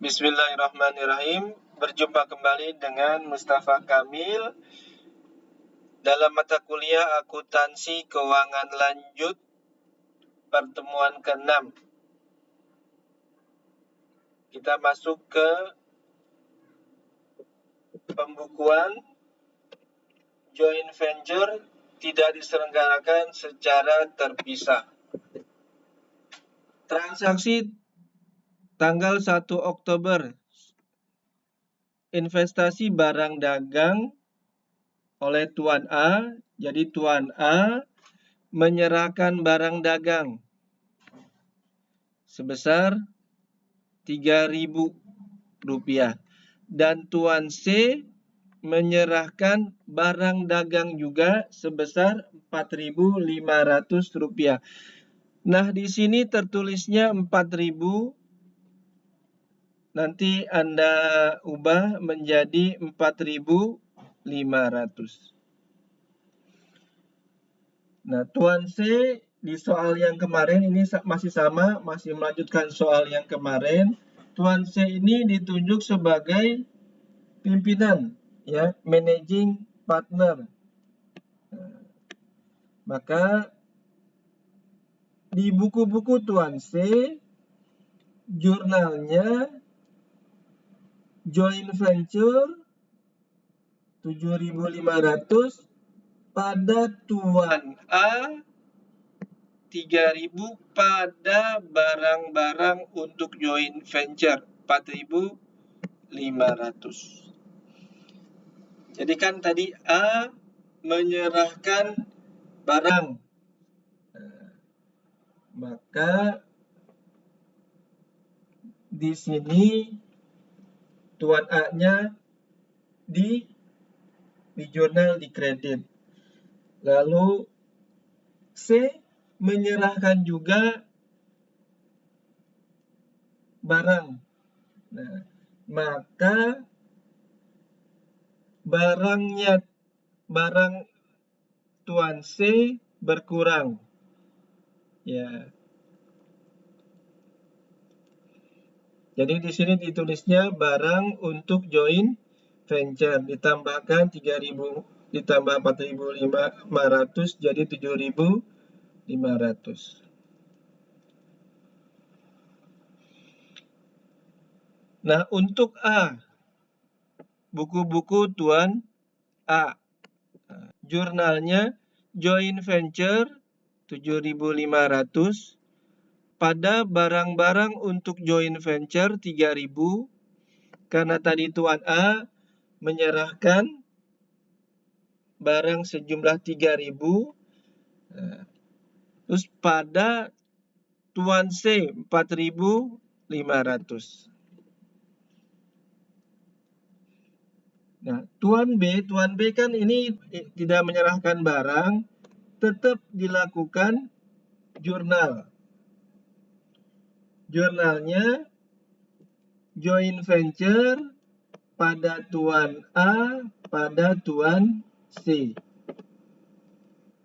Bismillahirrahmanirrahim. Berjumpa kembali dengan Mustafa Kamil dalam mata kuliah Akuntansi Keuangan Lanjut pertemuan ke-6. Kita masuk ke pembukuan joint venture tidak diselenggarakan secara terpisah. Transaksi tanggal 1 Oktober. Investasi barang dagang oleh Tuan A. Jadi Tuan A menyerahkan barang dagang sebesar Rp3.000 dan Tuan C menyerahkan barang dagang juga sebesar Rp4.500. Nah, di sini tertulisnya 4.000. Nanti Anda ubah menjadi 4.500. Nah, Tuan C di soal yang kemarin ini masih sama, masih melanjutkan soal yang kemarin. Tuan C ini ditunjuk sebagai pimpinan, ya, managing partner. Maka di buku-buku Tuan C, jurnalnya joint venture 7.500, pada Tuan A 3.000, pada barang-barang untuk joint venture 4.500. Jadi kan tadi A menyerahkan barang, maka di sini Tuan A-nya di jurnal di kredit. Lalu C menyerahkan juga barang. Nah, maka barang Tuan C berkurang. Ya. Jadi di sini ditulisnya barang untuk joint venture, ditambahkan 3.000 ditambah 4.500 jadi 7.500. Nah, untuk A, buku-buku Tuan A, jurnalnya joint venture 7.500, pada barang-barang untuk joint venture 3.000, karena tadi Tuan A menyerahkan barang sejumlah 3.000. Terus pada Tuan C 4.500. Nah, Tuan B kan ini tidak menyerahkan barang, tetap dilakukan jurnal. Jurnalnya joint venture pada Tuan A, pada Tuan C.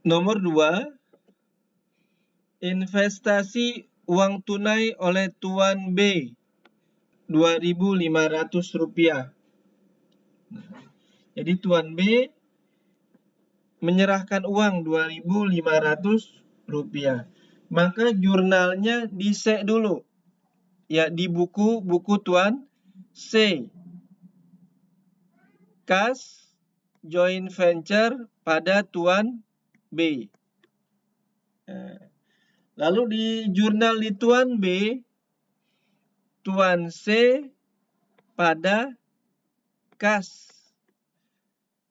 Nomor 2, investasi uang tunai oleh Tuan B Rp2.500. Jadi Tuan B menyerahkan uang Rp2.500. Maka jurnalnya di-C dulu. Ya, di buku Tuan C. Kas joint venture pada Tuan B. Lalu di jurnal di Tuan B, Tuan C pada kas.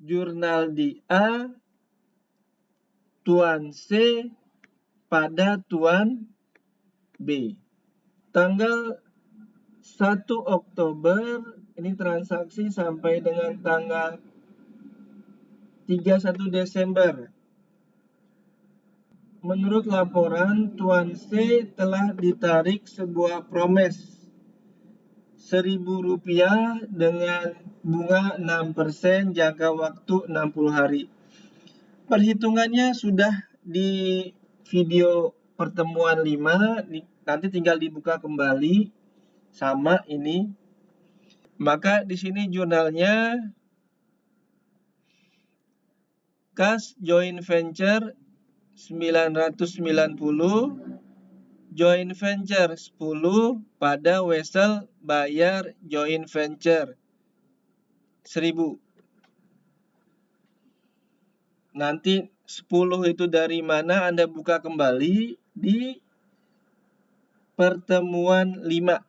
Jurnal di A, Tuan C pada Tuan B. Tanggal 1 Oktober, ini transaksi sampai dengan tanggal 31 Desember. Menurut laporan, Tuan C telah ditarik sebuah promes Rp1.000 dengan bunga 6%, jangka waktu 60 hari. Perhitungannya sudah di video pertemuan 5, nanti tinggal dibuka kembali. Sama ini Maka di sini jurnalnya Kas Joint Venture 990, Joint Venture 10 pada Wesel bayar Joint Venture 1000. Nanti 10 itu dari mana Anda buka kembali di pertemuan 5.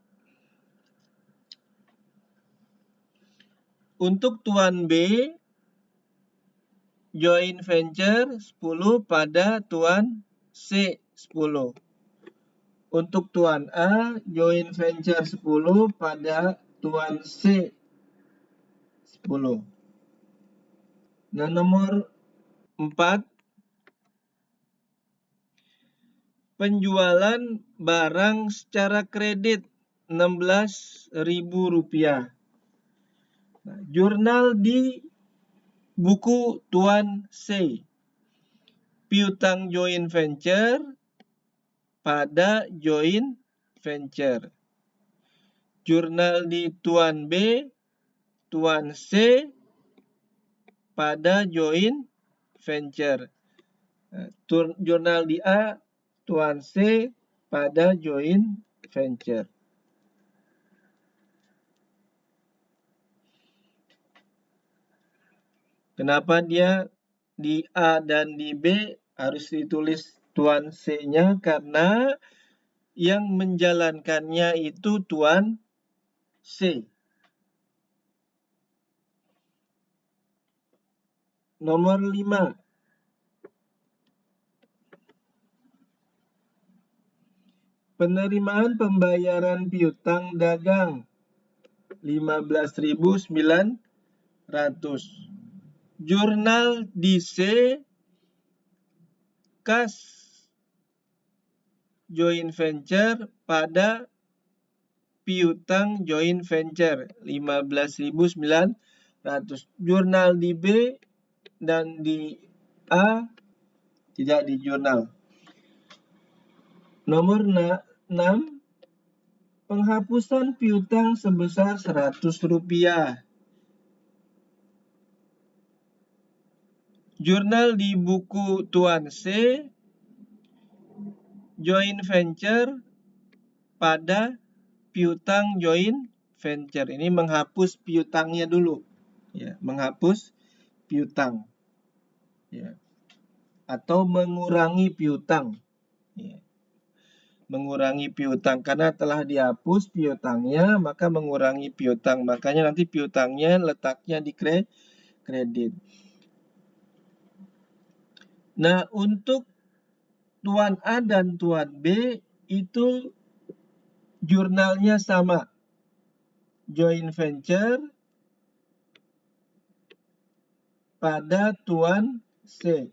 Untuk tuan B, Joint Venture 10 pada tuan C 10. Untuk tuan A, Joint Venture 10 pada tuan C 10. Nah, nomor 4, penjualan barang secara kredit Rp16.000. Nah, jurnal di buku tuan C, piutang joint venture pada joint venture. Jurnal di tuan B, tuan C pada joint venture. Jurnal di A, tuan C pada joint venture. Kenapa dia di A dan di B harus ditulis tuan C-nya? Karena yang menjalankannya itu tuan C. Nomor 5. Penerimaan pembayaran piutang dagang 15.900. Jurnal di C, Kas Joint Venture pada piutang joint venture 15.900. Jurnal di B dan di A tidak di jurnal. Nomor 6, penghapusan piutang sebesar Rp100. Jurnal di buku tuan C, joint venture pada piutang joint venture. Ini menghapus piutangnya dulu, ya, menghapus piutang, ya, atau mengurangi piutang, ya. Mengurangi piutang karena telah dihapus piutangnya, maka mengurangi piutang. Makanya nanti piutangnya letaknya di kredit. Nah, untuk tuan A dan tuan B itu jurnalnya sama. Joint venture pada tuan C.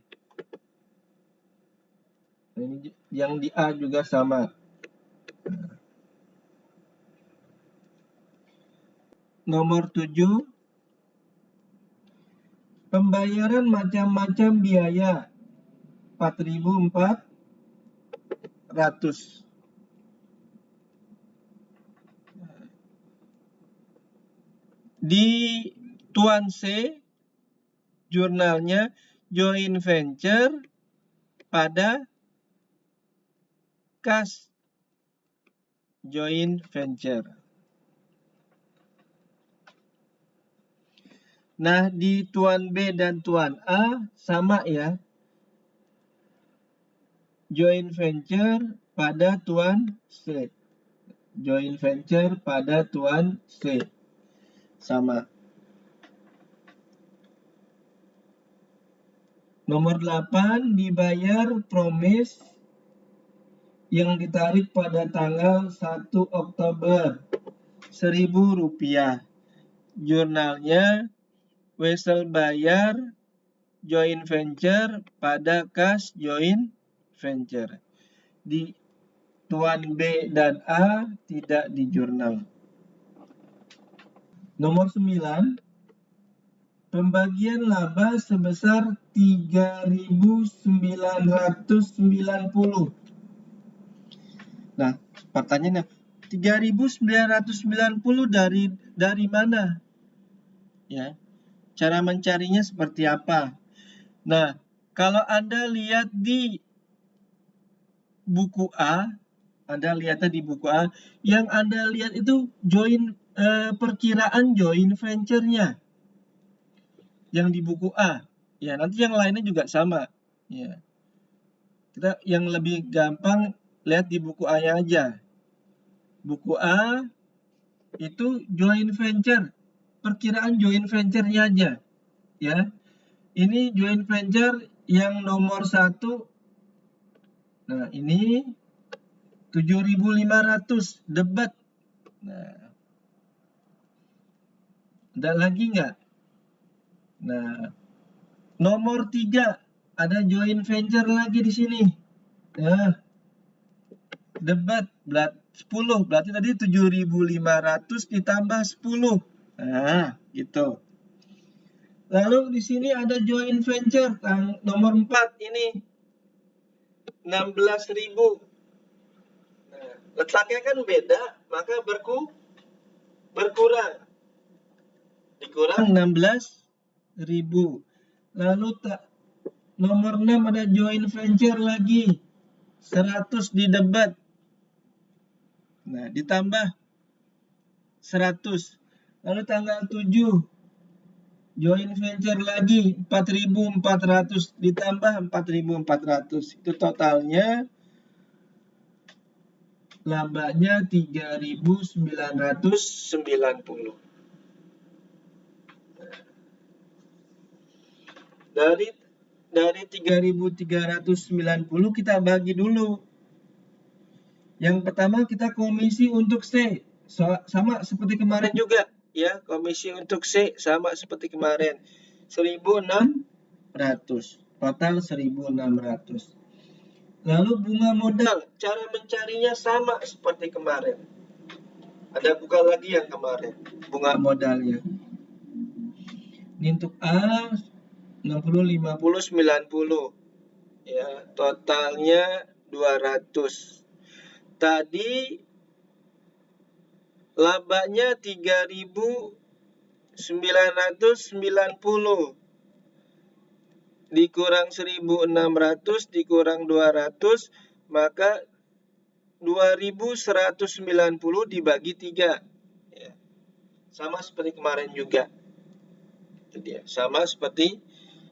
Ini yang di A juga sama. Nomor 7, pembayaran macam-macam biaya 4.400. Di tuan C, jurnalnya joint venture pada Kas Joint Venture. Nah, di tuan B dan tuan A sama ya. Joint venture pada tuan C. Joint venture pada tuan C. Sama. Nomor 8, dibayar promise yang ditarik pada tanggal 1 Oktober Rp1.000. Jurnalnya Wesel bayar joint venture pada Kas Joint Venture. Di tuan B dan A tidak di jurnal. Nomor 9, pembagian laba sebesar 3.990. Nah, pertanyaannya, 3.990 dari mana? Ya. Cara mencarinya seperti apa? Nah, kalau Anda lihat di buku A, Anda lihatnya di buku A, yang Anda lihat itu perkiraan joint venture-nya. Yang di buku A. Ya, nanti yang lainnya juga sama. Ya. Kita yang lebih gampang lihat di buku A-nya aja. Buku A itu joint venture. Perkiraan joint venture-nya aja. Ya. Ini joint venture yang nomor 1. Nah, ini 7.500 debat. Nah, ada lagi nggak? Nah, nomor 3 ada joint venture lagi di sini. Nah, debat 10, berarti tadi 7.500 ditambah 10. Nah, gitu. Lalu di sini ada joint venture nomor 4 ini 16.000. Nah, letaknya kan beda, maka berkurang. Dikurang 16.000. Lalu nomor 6 ada joint venture lagi 100 di debat. Nah, ditambah 100. Lalu tanggal 7 joint venture lagi 4.400 ditambah 4.400. Itu totalnya labanya 3.990. Dari 3.390 kita bagi dulu. Yang pertama kita komisi untuk C. Sama seperti kemarin juga. Ya, komisi untuk C sama seperti kemarin. 1.600. Total 1.600. Lalu bunga modal. Cara mencarinya sama seperti kemarin. Ada buka lagi yang kemarin. Bunga modalnya. Ini untuk A 60, 50, 90. Ya, totalnya 200. Tadi labanya 3.990 dikurang 1.600 dikurang 200, maka 2.190 dibagi 3. Ya. Sama seperti kemarin juga. Itu dia. Sama seperti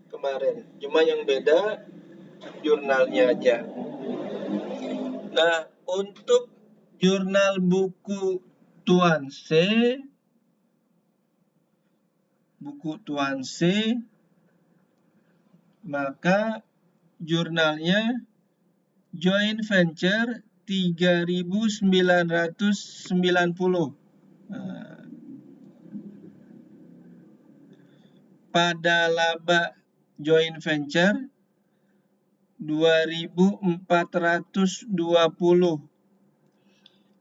kemarin. Cuma yang beda jurnalnya aja. Nah, untuk jurnal buku Tuan C, maka jurnalnya joint venture 3.990. Nah, pada laba joint venture 2.420.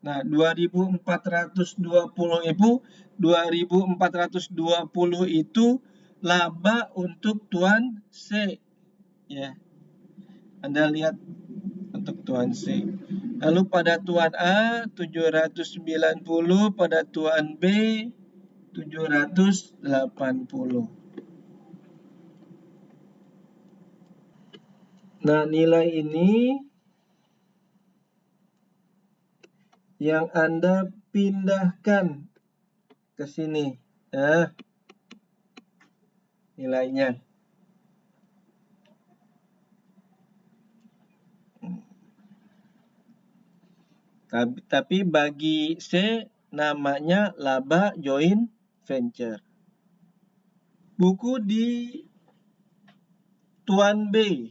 Nah, 2.420 itu laba untuk Tuan C. Ya. Anda lihat untuk Tuan C. Lalu pada Tuan A 790, pada Tuan B 780. Nah, nilai ini yang Anda pindahkan ke sini. Nah, nilainya. Tapi bagi C namanya laba joint venture. Buku di Tuan B.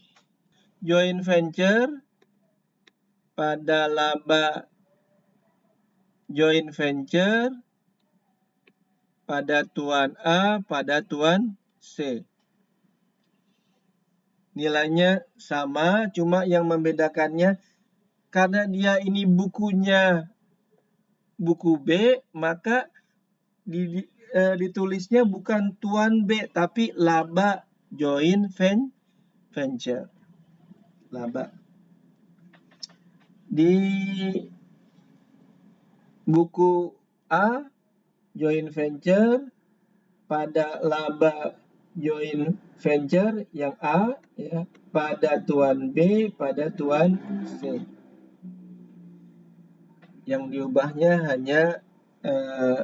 Joint venture pada laba joint venture pada Tuan A, pada Tuan C. Nilainya sama, cuma yang membedakannya karena dia ini bukunya buku B, maka ditulisnya bukan Tuan B, tapi laba joint venture. Laba. Di buku A joint venture pada laba joint venture yang A ya, pada tuan B pada tuan C. Yang diubahnya hanya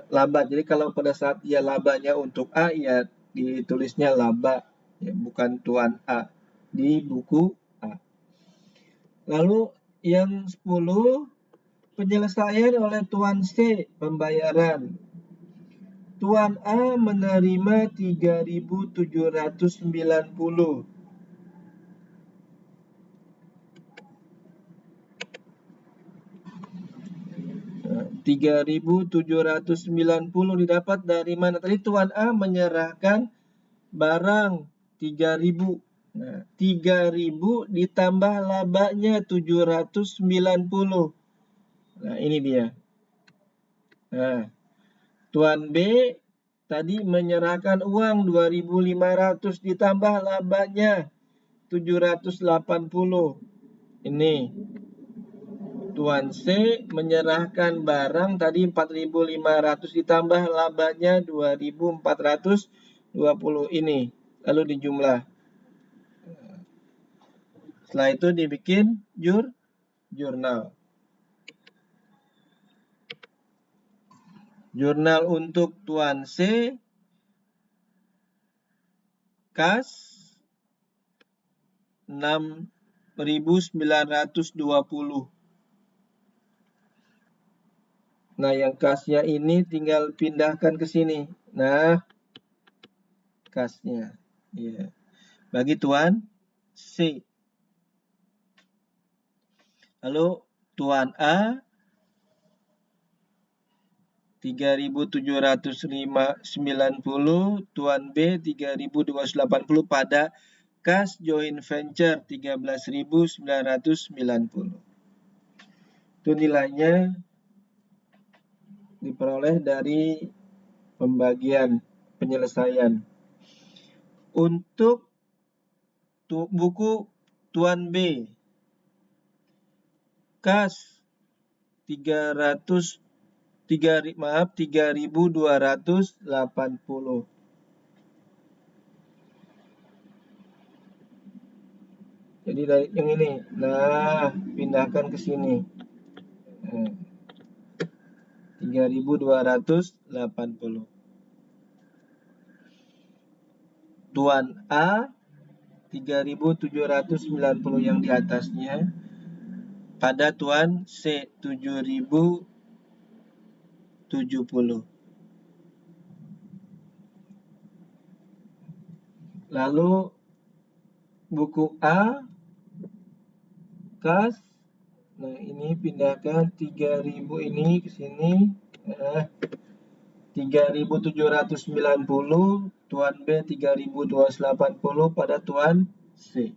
laba. Jadi kalau pada saat dia labanya untuk A ya ditulisnya laba ya, bukan tuan A di buku A. Lalu yang 10, penyelesaian oleh tuan C pembayaran. Tuan A menerima 3.790. Nah, 3.790 didapat dari mana? Tadi tuan A menyerahkan barang 3.000. Nah, 3.000 ditambah labanya 790. Nah, ini dia. Nah, tuan B tadi menyerahkan uang 2.500 ditambah labanya 780. Ini. Tuan C menyerahkan barang tadi 4.500 ditambah labanya 2.420 ini. Lalu dijumlah. Setelah itu dibikin jurnal. Jurnal untuk tuan C, kas 6.920. Nah, yang kasnya ini tinggal pindahkan ke sini. Nah, kasnya. Ya. Bagi tuan C. Lalu tuan A 3.790, tuan B 3.280 pada kas joint venture 13.990. Itu nilainya diperoleh dari pembagian penyelesaian. Untuk buku tuan B, kas 3.280. Jadi dari yang ini, nah pindahkan ke sini. 3.280. Tuan A 3.790 yang di atasnya pada tuan C 7.070. Lalu buku A kas, nah ini pindahkan 3.000 ini ke sini. 3.790, tuan B 3.280 pada tuan C.